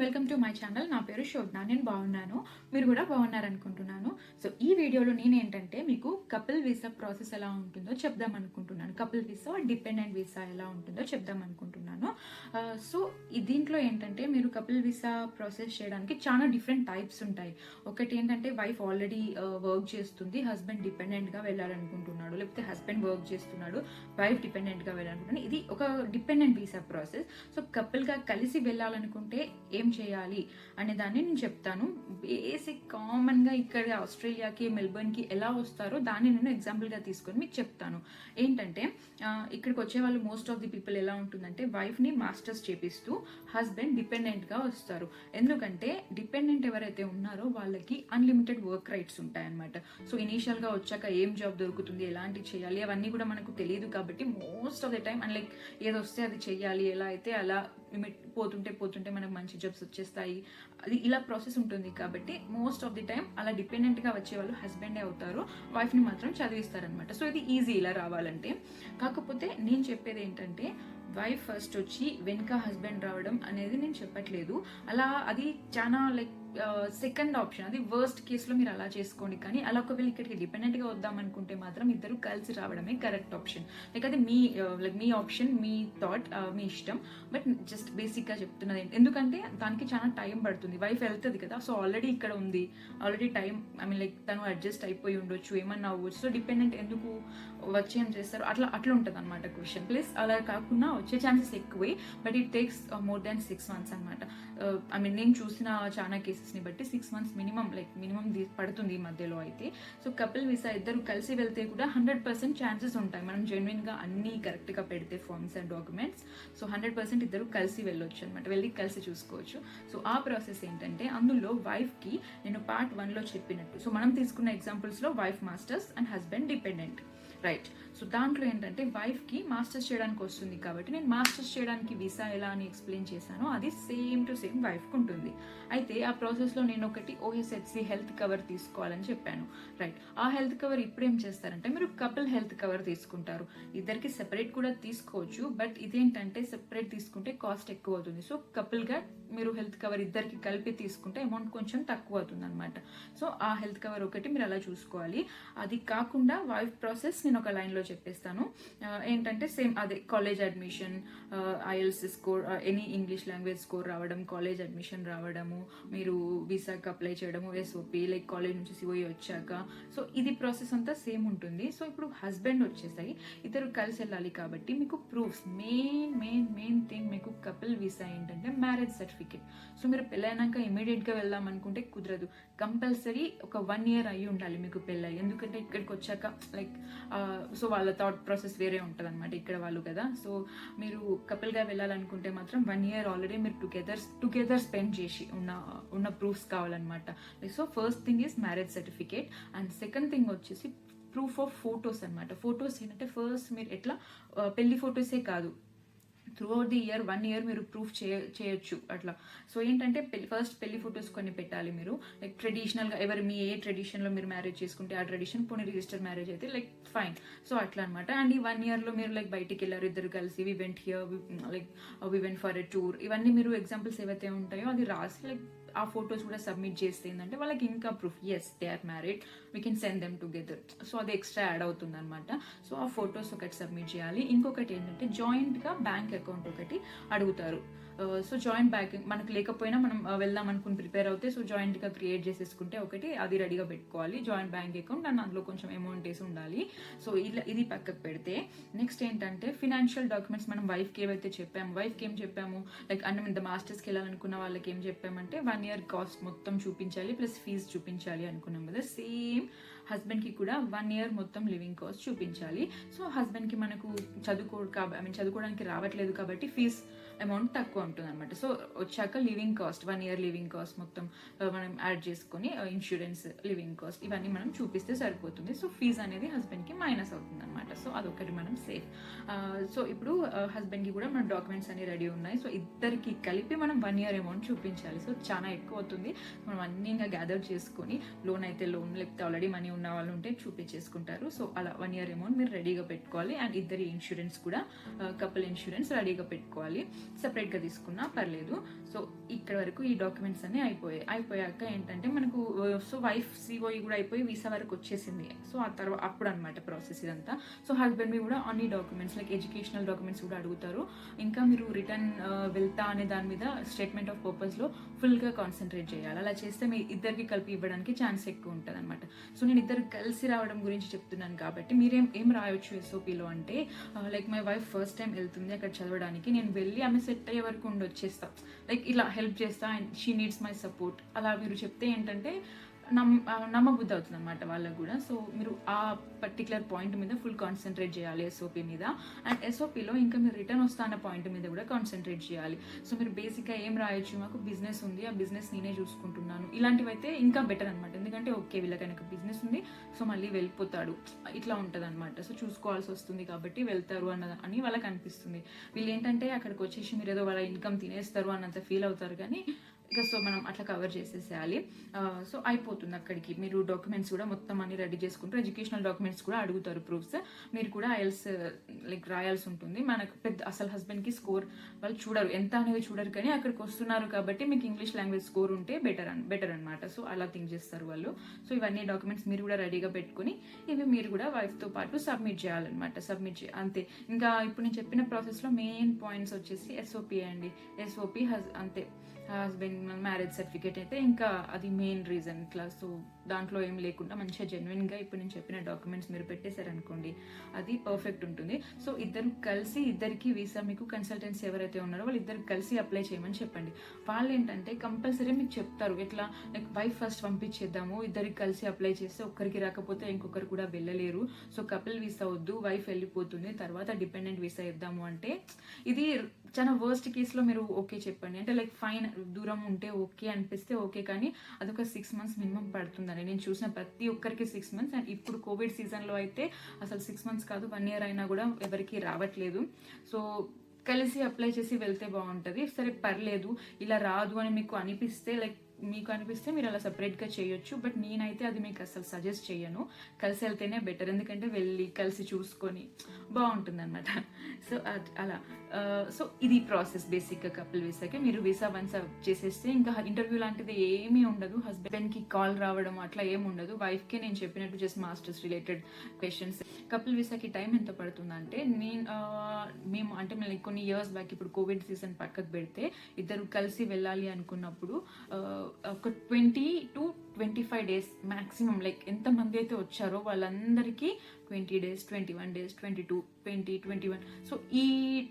Welcome to my channel. నా పేరు శోధన. నేను బాగున్నాను, మీరు కూడా బాగున్నారనుకుంటున్నాను. సో ఈ వీడియోలో నేనేంటంటే మీకు కపుల్ వీసా ప్రాసెస్ ఎలా ఉంటుందో చెప్దాం అనుకుంటున్నాను. కపుల్ వీసా, డిపెండెంట్ వీసా ఎలా ఉంటుందో చెప్దాం అనుకుంటున్నాను. సో దీంట్లో ఏంటంటే మీరు కపుల్ వీసా ప్రాసెస్ చేయడానికి చాలా డిఫరెంట్ టైప్స్ ఉంటాయి. ఒకటి ఏంటంటే వైఫ్ ఆల్రెడీ వర్క్ చేస్తుంది, హస్బెండ్ డిపెండెంట్గా వెళ్ళాలనుకుంటున్నాడు, లేకపోతే హస్బెండ్ వర్క్ చేస్తున్నాడు, వైఫ్ డిపెండెంట్గా వెళ్ళాలనుకుంటున్నాడు. ఇది ఒక డిపెండెంట్ వీసా ప్రాసెస్. సో కపుల్గా కలిసి వెళ్ళాలనుకుంటే ఏం చేయాలి అనే దాన్ని నేను చెప్తాను. బేసిక్ కామన్గా ఇక్కడ ఆస్ట్రేలియాకి, మెల్బర్న్కి ఎలా వస్తారో దాన్ని నేను ఎగ్జాంపుల్గా తీసుకొని మీకు చెప్తాను. ఏంటంటే ఇక్కడికి వచ్చే వాళ్ళు మోస్ట్ ఆఫ్ ది పీపుల్ ఎలా ఉంటుందంటే వైఫ్ని మాస్టర్స్ చేపిస్తూ హస్బెండ్ డిపెండెంట్గా వస్తారు. ఎందుకంటే డిపెండెంట్ ఎవరైతే ఉన్నారో వాళ్ళకి అన్లిమిటెడ్ వర్క్ రైట్స్ ఉంటాయన్నమాట. సో ఇనీషియల్గా వచ్చాక ఏం జాబ్ దొరుకుతుంది, ఎలాంటి చేయాలి అవన్నీ కూడా మనకు తెలియదు. కాబట్టి most of the time and like ఏదో వస్తే అది చెయ్యాలి, ఎలా అయితే అలా పోతుంటే మనకు మంచి జాబ్స్ వచ్చేస్తాయి, అది ఇలా ప్రాసెస్ ఉంటుంది. కాబట్టి మోస్ట్ ఆఫ్ ది టైం అలా డిపెండెంట్గా వచ్చే వాళ్ళు హస్బెండే అవుతారు, వైఫ్ని మాత్రం చదివిస్తారనమాట. సో ఇది ఈజీ ఇలా రావాలంటే. కాకపోతే నేను చెప్పేది ఏంటంటే వైఫ్ ఫస్ట్ వచ్చి వెనుక హస్బెండ్ రావడం అనేది నేను చెప్పట్లేదు. అలా అది చాలా లైక్ సెకండ్ ఆప్షన్, అది వర్స్ట్ కేసులో మీరు అలా చేసుకోండి. కానీ అలా ఒకవేళ ఇక్కడికి డిపెండెంట్గా వద్దాం అనుకుంటే మాత్రం ఇద్దరు కలిసి రావడమే కరెక్ట్ ఆప్షన్. లైక్ అది మీ ఆప్షన్, మీ థాట్, మీ ఇష్టం. బట్ జస్ట్ బేసిక్గా చెప్తున్నది ఎందుకంటే దానికి చాలా టైం పడుతుంది. వైఫ్ వెళ్తుంది కదా, సో ఆల్రెడీ ఇక్కడ ఉంది, ఆల్రెడీ టైం లైక్ తను అడ్జస్ట్ అయిపోయి ఉండొచ్చు, ఏమన్నా అవ్వచ్చు. సో డిపెండెంట్ ఎందుకు వచ్చి ఏం చేస్తారు, అట్లా ఉంటుంది అనమాట క్వశ్చన్. ప్లస్ అలా కాకుండా వచ్చే ఛాన్సెస్ ఎక్కువే, but it takes more than 6 months అనమాట. నేను చూసిన చాలా కేసెస్ని బట్టి 6 months మినిమం పడుతుంది ఈ మధ్యలో అయితే. సో కపుల్ వీసా ఇద్దరు కలిసి వెళ్తే కూడా 100% ఛాన్సెస్ ఉంటాయి, మనం జెన్యున్గా అన్నీ కరెక్ట్గా పెడితే ఫార్మ్స్ అండ్ డాక్యుమెంట్స్. సో 100% ఇద్దరు కలిసి వెళ్ళొచ్చు అనమాట, వెళ్ళి కలిసి చూసుకోవచ్చు. సో ఆ ప్రాసెస్ ఏంటంటే అందులో వైఫ్కి నేను పార్ట్ 1లో చెప్పినట్టు, సో మనం తీసుకున్న ఎగ్జాంపుల్స్లో wife masters and husband dependent, right. So దాంట్లో ఏంటంటే వైఫ్కి మాస్టర్స్ చేయడానికి వస్తుంది కాబట్టి నేను మాస్టర్స్ చేయడానికి వీసా ఎలా అని ఎక్స్ప్లెయిన్ చేశానో అది సేమ్ టు సేమ్ వైఫ్కి ఉంటుంది. అయితే ఆ ప్రాసెస్లో నేను ఒకటి OHSC హెల్త్ కవర్ తీసుకోవాలని చెప్పాను, రైట్. ఆ హెల్త్ కవర్ ఇప్పుడు ఏం చేస్తారంటే మీరు కపుల్ హెల్త్ కవర్ తీసుకుంటారు. ఇద్దరికి సెపరేట్ కూడా తీసుకోవచ్చు, బట్ ఇదేంటంటే సెపరేట్ తీసుకుంటే కాస్ట్ ఎక్కువ అవుతుంది. సో కపుల్గా మీరు హెల్త్ కవర్ ఇద్దరికి కలిపి తీసుకుంటే అమౌంట్ కొంచెం తక్కువ అవుతుంది అనమాట. సో ఆ హెల్త్ కవర్ ఒకటి మీరు అలా చూసుకోవాలి. అది కాకుండా వైఫ్ ప్రాసెస్ నేను ఒక లైన్లో చెప్పేస్తాను. ఏంటంటే సేమ్ అదే college admission, IELTS score, any English language score రావడం, కాలేజ్ అడ్మిషన్ రావడము, మీరు వీసాకి అప్లై చేయడము, SOP లైక్ కాలేజ్ నుంచి COE వచ్చాక. సో ఇది ప్రాసెస్ అంతా సేమ్ ఉంటుంది. సో ఇప్పుడు హస్బెండ్ వచ్చేసాయి, ఇద్దరు కలిసి వెళ్ళాలి కాబట్టి మీకు ప్రూఫ్స్ మెయిన్ థింగ్ మీకు కపుల్ వీసా ఏంటంటే మ్యారేజ్ సర్టిఫికేట్. సో మీరు పెళ్ళైనాక ఇమీడియట్గా వెళ్దాం అనుకుంటే కుదరదు, కంపల్సరీ ఒక 1 year అయ్యి ఉండాలి మీకు పెళ్ళి. ఎందుకంటే ఇక్కడికి వచ్చాక లైక్ సో వాళ్ళ థాట్ ప్రాసెస్ వేరే ఉంటుంది అనమాట, ఇక్కడ వాళ్ళు కదా. సో మీరు కపుల్గా వెళ్ళాలనుకుంటే మాత్రం 1 year ఆల్రెడీ మీరు టుగెదర్ స్పెండ్ చేసి ఉన్న ప్రూఫ్స్ కావాలన్నమాట. So first thing is marriage certificate, and second thing వచ్చేసి ప్రూఫ్ ఆఫ్ ఫొటోస్ అనమాట. ఫొటోస్ ఏంటంటే ఫస్ట్ మీరు ఎట్లా పెళ్లి ఫొటోసే కాదు, త్రూఅవుట్ ది ఇయర్ 1 year మీరు ప్రూఫ్ చేయొచ్చు అట్లా. సో ఏంటంటే ఫస్ట్ పెళ్లి ఫొటోస్ కొన్ని పెట్టాలి మీరు, లైక్ ట్రెడిషనల్గా మీ ఏ ట్రెడిషన్లో మీరు మ్యారేజ్ చేసుకుంటే ఆ ట్రెడిషన్, పోనీ రిజిస్టర్ మ్యారేజ్ అయితే లైక్ ఫైన్. సో అట్లా అనమాట. అండ్ ఈ 1 yearలో మీరు లైక్ బయటికి వెళ్ళారు ఇద్దరు కలిసి, we went for a tour, ఇవన్నీ మీరు ఎగ్జాంపుల్స్ ఏవైతే ఉంటాయో అది రాసి లైక్ ఆ ఫొటోస్ కూడా సబ్మిట్ చేస్తే ఏంటంటే వాళ్ళకి ఇంకా proof, as they are married, we can send them together. So అది ఎక్స్ట్రా యాడ్ అవుతుంది అనమాట. సో ఆ ఫొటోస్ ఒకటి సబ్మిట్ చేయాలి. ఇంకొకటి ఏంటంటే జాయింట్గా బ్యాంక్ అకౌంట్ ఒకటి అడుగుతారు. సో జాయింట్ బ్యాంకింగ్ మనకు లేకపోయినా మనం వెళ్దాం అనుకుని ప్రిపేర్ అవుతే, సో జాయింట్గా క్రియేట్ చేసేసుకుంటే ఒకటి అది రెడీగా పెట్టుకోవాలి, జాయింట్ బ్యాంక్ అకౌంట్. అండ్ అందులో కొంచెం అమౌంట్ వేసి ఉండాలి. సో ఇది పక్కకు పెడితే నెక్స్ట్ ఏంటంటే ఫినాన్షియల్ డాక్యుమెంట్స్. మనం వైఫ్కి ఏవైతే చెప్పాము, వైఫ్కి ఏం చెప్పాము, లైక్ ఇంత మాస్టర్స్కి వెళ్ళాలనుకున్న వాళ్ళకి ఏం చెప్పామంటే 1 year కాస్ట్ మొత్తం చూపించాలి, ప్లస్ ఫీజు చూపించాలి అనుకున్నాం కదా. సేమ్ హస్బెండ్కి కూడా 1 year మొత్తం లివింగ్ కాస్ట్ చూపించాలి. సో హస్బెండ్కి మనకు చదువుకోవడానికి రావట్లేదు కాబట్టి ఫీజ్ అమౌంట్ తక్కువ ఉంటుంది అనమాట. సో వచ్చాక living cost, 1 year living cost మొత్తం మనం యాడ్ చేసుకొని ఇన్సూరెన్స్, లివింగ్ కాస్ట్ ఇవన్నీ మనం చూపిస్తే సరిపోతుంది. సో ఫీజ్ అనేది హస్బెండ్కి మైనస్ అవుతుంది అనమాట. సో అదొకటి మనం సేఫ్. సో ఇప్పుడు హస్బెండ్కి కూడా మన డాక్యుమెంట్స్ అన్ని రెడీ ఉన్నాయి. సో ఇద్దరికి కలిపి మనం 1 year అమౌంట్ చూపించాలి. సో చాలా ఎక్కువ అవుతుంది, మనం అన్నీ ఇంకా గ్యాదర్ చేసుకొని, లోన్ అయితే లోన్, లేకపోతే ఆల్రెడీ మనీ ఉన్న వాళ్ళు ఉంటే చూపించేసుకుంటారు. సో అలా 1 year అమౌంట్ మీరు రెడీగా పెట్టుకోవాలి. అండ్ ఇద్దరి ఇన్సూరెన్స్ కూడా కపుల్ ఇన్సూరెన్స్ రెడీగా పెట్టుకోవాలి. సపరేట్గా తీసుకున్నా పర్లేదు. సో ఇక్కడ వరకు ఈ డాక్యుమెంట్స్ అన్నీ అయిపోయాక ఏంటంటే మనకు సో వైఫ్ సిఓఈ కూడా అయిపోయి వీసా వరకు వచ్చేసింది. సో ఆ తర్వాత అప్పుడు అనమాట ప్రాసెస్ ఇదంతా. సో హస్బెండ్ మీ కూడా అన్ని డాక్యుమెంట్స్ లైక్ ఎడ్యుకేషనల్ డాక్యుమెంట్స్ కూడా అడుగుతారు. ఇంకా మీరు రిటర్న్ వెళ్తా అనే దాని మీద స్టేట్మెంట్ ఆఫ్ పర్పస్లో ఫుల్గా కాన్సన్ట్రేట్ చేయాలి. అలా చేస్తే మీ ఇద్దరికి కలిపి ఇవ్వడానికి ఛాన్స్ ఎక్కువ ఉంటుంది అనమాట. సో నేను ఇద్దరు కలిసి రావడం గురించి చెప్తున్నాను కాబట్టి మీరేం రాయొచ్చు ఎస్ఓపిలో అంటే like my wife first time వెళ్తుంది అక్కడ చదవడానికి, నేను వెళ్ళి ఆమె సెట్ అయ్యే వరకు వచ్చేస్తా, లైక్ ఇలా హెల్ప్ చేస్తా and she needs my support. అలా మీరు చెప్తే ఏంటంటే నమ్మబుద్ధి అవుతుంది అనమాట వాళ్ళకు కూడా. సో మీరు ఆ పర్టికులర్ పాయింట్ మీద ఫుల్ కాన్సన్ట్రేట్ చేయాలి ఎస్ఓపి మీద. అండ్ ఎస్ఓపిలో ఇంకా మీరు రిటర్న్ వస్తా అన్న పాయింట్ మీద కూడా కాన్సన్ట్రేట్ చేయాలి. సో మీరు బేసిక్గా ఏం రాయొచ్చు, మాకు బిజినెస్ ఉంది, ఆ బిజినెస్ నేనే చూసుకుంటున్నాను, ఇలాంటివి అయితే ఇంకా బెటర్ అనమాట. ఎందుకంటే ఓకే వీళ్ళకైనా బిజినెస్ ఉంది, సో మళ్ళీ వెళ్ళిపోతాడు, ఇట్లా ఉంటుంది అనమాట. సో చూసుకోవాల్సి వస్తుంది కాబట్టి వెళ్తారు అని వాళ్ళకి అనిపిస్తుంది. వీళ్ళు ఏంటంటే అక్కడికి వచ్చేసి మీరు ఏదో వాళ్ళ ఇన్కమ్ తినేస్తారు అన్నంత ఫీల్ అవుతారు. కానీ ఇక సో మనం అట్లా కవర్ చేసేసేయాలి. సో అయిపోతుంది అక్కడికి. మీరు డాక్యుమెంట్స్ కూడా మొత్తం అన్ని రెడీ చేసుకుంటారు. ఎడ్యుకేషనల్ డాక్యుమెంట్స్ కూడా అడుగుతారు, ప్రూఫ్స్. మీరు కూడా ఐఎల్స్ లైక్ రాయాల్సి ఉంటుంది. మనకు పెద్ద అసలు హస్బెండ్కి స్కోర్ వాళ్ళు చూడరు, ఎంత అనేది చూడరు, కానీ అక్కడికి వస్తున్నారు కాబట్టి మీకు ఇంగ్లీష్ లాంగ్వేజ్ స్కోర్ ఉంటే బెటర్ అనమాట. సో అలా థింక్ చేస్తారు వాళ్ళు. సో ఇవన్నీ డాక్యుమెంట్స్ మీరు కూడా రెడీగా పెట్టుకుని ఇవి మీరు కూడా వైఫ్తో పాటు సబ్మిట్ చేయాలన్నమాట. అంతే. ఇంకా ఇప్పుడు నేను చెప్పిన ప్రాసెస్లో మెయిన్ పాయింట్స్ వచ్చేసి ఎస్ఓపి అండి. ఎస్ఓపి అంతే, హస్బెండ్ మ్యారేజ్ సర్టిఫికేట్ అయితే ఇంకా అది మెయిన్ రీజన్. ఇట్లా సో దాంట్లో ఏం లేకుండా మంచిగా జెన్యున్గా ఇప్పుడు నేను చెప్పిన డాక్యుమెంట్స్ మీరు పెట్టేశారనుకోండి, అది పర్ఫెక్ట్ ఉంటుంది. సో ఇద్దరు కలిసి, ఇద్దరికి వీసా మీకు కన్సల్టెన్సీ ఎవరైతే ఉన్నారో వాళ్ళు ఇద్దరు కలిసి అప్లై చేయమని చెప్పండి. వాళ్ళు ఏంటంటే కంపల్సరీ మీకు చెప్తారు ఎట్లా లైక్ వైఫ్ ఫస్ట్ పంపించేద్దాము, ఇద్దరికి కలిసి అప్లై చేస్తే ఒక్కరికి రాకపోతే ఇంకొకరు కూడా వెళ్ళలేరు. సో కపుల్ వీసా వద్దు, వైఫ్ వెళ్ళిపోతుంది, తర్వాత డిపెండెంట్ వీసా ఇద్దాము అంటే ఇది చాలా వర్స్ట్ కేసులో మీరు ఓకే చెప్పండి. అంటే లైక్ ఫైన్ దూరం ఉంటే ఓకే అనిపిస్తే ఓకే, కానీ అదొక 6 months మినిమం పడుతుందని నేను చూసిన ప్రతి ఒక్కరికి 6 months. అండ్ ఇప్పుడు కోవిడ్ సీజన్లో అయితే అసలు 6 months కాదు 1 year అయినా కూడా ఎవరికి రావట్లేదు. సో కలిసి అప్లై చేసి వెళ్తే బాగుంటుంది. సరే పర్లేదు ఇలా రాదు అని మీకు అనిపిస్తే మీరు అలా సపరేట్గా చేయొచ్చు. బట్ నేనైతే అది మీకు అసలు సజెస్ట్ చేయను. కలిసి వెళ్తేనే బెటర్, ఎందుకంటే వెళ్ళి కలిసి చూసుకొని బాగుంటుంది అనమాట. సో అలా సో ఇది ప్రాసెస్ బేసిక్గా కపుల్ వీసాకి. మీరు వీసా వన్స్ చేసేస్తే ఇంకా ఇంటర్వ్యూ లాంటిది ఏమీ ఉండదు. హస్బెండ్కి కాల్ రావడం అట్లా ఏమి ఉండదు. వైఫ్కి నేను చెప్పినట్టు just masters related questions. Couple వీసాకి టైం ఎంత పడుతుందంటే మేము కొన్ని ఇయర్స్ బ్యాక్, ఇప్పుడు కోవిడ్ సీజన్ పక్కకు పెడితే ఇద్దరు కలిసి వెళ్ళాలి అనుకున్నప్పుడు ఒక 20 to 25 days మ్యాక్సిమం. లైక్ ఎంతమంది అయితే వచ్చారో వాళ్ళందరికీ 20 days, 21 days, 22, 20, 21. సో ఈ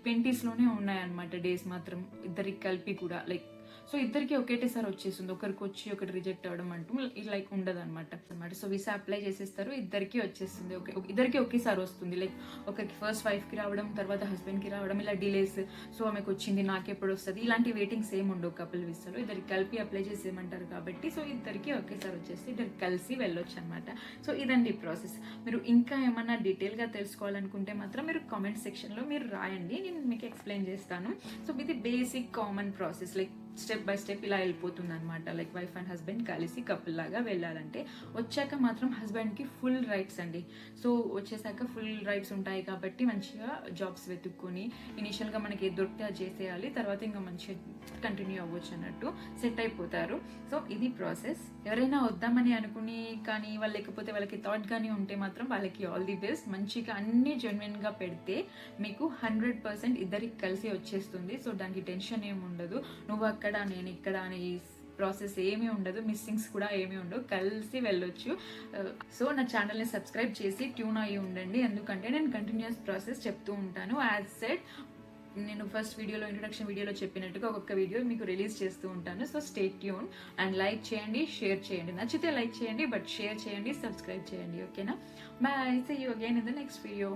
20sలోనే ఉన్నాయన్నమాట డేస్ మాత్రం ఇద్దరికి కలిపి కూడా. లైక్ సో ఇద్దరికి ఒకేటేసారి వచ్చేస్తుంది, ఒకరికి వచ్చి ఒకటి రిజెక్ట్ అవ్వడం అంటూ లైక్ ఉండదు అనమాట. సో వీసా అప్లై చేసేస్తారు, ఇద్దరికి వచ్చేస్తుంది, ఇద్దరికి ఒకేసారి వస్తుంది. లైక్ ఒకరికి ఫస్ట్ వైఫ్కి రావడం, తర్వాత హస్బెండ్కి రావడం, ఇలా డిలేస్. సో ఆమెకు వచ్చింది నాకెప్పుడు వస్తుంది, ఇలాంటి వెయిటింగ్స్ ఏమి ఉండవు కపుల్ వీసాలో. ఇద్దరికి కలిపి అప్లై చేసేయమంటారు కాబట్టి సో ఇద్దరికి ఒకేసారి వచ్చేసి ఇద్దరికి కలిసి వెళ్ళొచ్చు అనమాట. సో ఇదండి ప్రాసెస్. మీరు ఇంకా ఏమన్నా డీటెయిల్గా తెలుసుకోవాలనుకుంటే మాత్రం మీరు కామెంట్ సెక్షన్లో మీరు రాయండి, నేను మీకు ఎక్స్ప్లెయిన్ చేస్తాను. సో ఇది basic common process. Like step by step ఇలా వెళ్ళిపోతుంది అనమాట. లైక్ వైఫ్ అండ్ హస్బెండ్ కలిసి కపుల్ లాగా వెళ్ళాలంటే వచ్చాక మాత్రం హస్బెండ్కి ఫుల్ రైట్స్ అండి. సో వచ్చేసాక ఫుల్ రైట్స్ ఉంటాయి కాబట్టి మంచిగా జాబ్స్ వెతుక్కొని ఇనిషియల్గా మనకి ఏది దొరికితే అది చేసేయాలి, తర్వాత ఇంకా మంచిగా కంటిన్యూ అవ్వచ్చు అన్నట్టు సెట్ అయిపోతారు. సో ఇది ప్రాసెస్. ఎవరైనా వద్దామని అనుకుని కానీ వాళ్ళు లేకపోతే వాళ్ళకి థాట్ కానీ ఉంటే మాత్రం వాళ్ళకి ఆల్ ది బెస్ట్. మంచిగా అన్ని జెన్యున్గా పెడితే మీకు 100% ఇద్దరికి కలిసి వచ్చేస్తుంది. సో దానికి టెన్షన్ ఏమి ఉండదు, నువ్వు అక్కడ నేను ఇక్కడ అనే ప్రాసెస్ ఏమీ ఉండదు, మిస్సింగ్స్ కూడా ఏమీ ఉండవు, కలిసి వెళ్ళొచ్చు. సో నా ఛానల్ని సబ్స్క్రైబ్ చేసి ట్యూన్ అయ్యి ఉండండి, ఎందుకంటే నేను కంటిన్యూస్ ప్రాసెస్ చెప్తూ ఉంటాను. యాజ్ సెడ్ నేను ఫస్ట్ వీడియోలో ఇంట్రొడక్షన్ వీడియోలో చెప్పినట్టుగా ఒక్కొక్క వీడియో మీకు రిలీజ్ చేస్తూ ఉంటాను. So stay tune and like చేయండి, షేర్ చేయండి. నచ్చితే లైక్ చేయండి, బట్ షేర్ చేయండి, సబ్స్క్రైబ్ చేయండి. ఓకేనా? Bye. See you again in the next video.